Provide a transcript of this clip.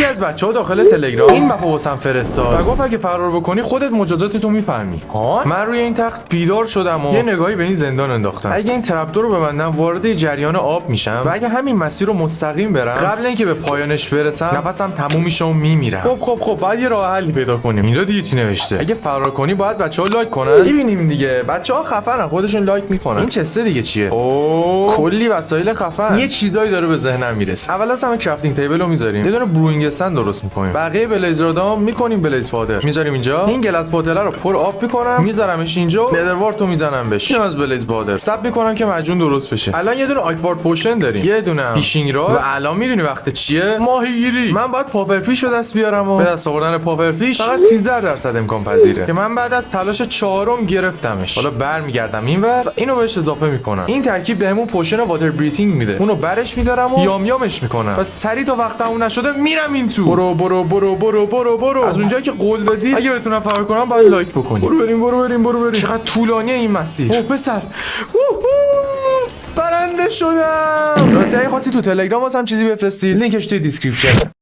یکی از بچه‌ها داخل تلگرام این مپو واسم فرستاد و گفت اگه فرار بکنی خودت مجازاتتو میفهمی. من روی این تخت بیدار شدم و یه نگاهی به این زندان انداختم. اگه این ترپدور رو ببندم وارد جریان آب میشم و اگه همین مسیر رو مستقیم برم قبل اینکه به پایانش برسم نفسم تموم میشه و میمیرم. خب بعد یه راه حلی پیدا کنیم. اینجا دیگه چی نوشته؟ اگه فرار کنی باید بچه‌ها لایک کنن. ببینیم دیگه بچه‌ها خفنن خودشون لایک میکنن. این چسته دیگه چیه؟ اوه کلی وسایل خفن. یه چیزایی داره به ذهنم میرسه. اول از همه کرافتینگ تیبل رو میذاریم. یه دونه برونگ استند درست میکنیم. بقیه بلیز رادام میکنیم بلیز پادر. میذاریم اینجا. این گلاس پاتله رو پر آب میکنم. میذارمش اینجا. ندروارتو میزنم بهش. اینم از بلیز پادر. ساب میکنم که معجون درست بشه. الان یه دونه آکوارد پوشن داریم. یه دونه فیشینگ راد و الان میدونی وقت چیه؟ ماهیگیری. من باید پاپر فیش رو دست بیارم و به دست آوردن پاپر فیش فقط 13% امکان پذیره که من بعد از تلاش 4 گرفتمش. حالا برمیگردم اینور اینو بهش اضافه میکنم. این ترکیب بهمون پوشن واتر بریتینگ میده. اونو برش میدارم و یام یامش میکنم. و سری تا وقت اون نشده میرم این تو. برو از اونجایی که قول دادی اگه بتونم فرار کنم باید لایک بکنی. برو بریم. چقدر طولانیه این مسیر. اوه پسر برنده شدم. راستی اگه خواستی تو تلگرام واسم چیزی بفرستی لینکش توی دیسکریپشن.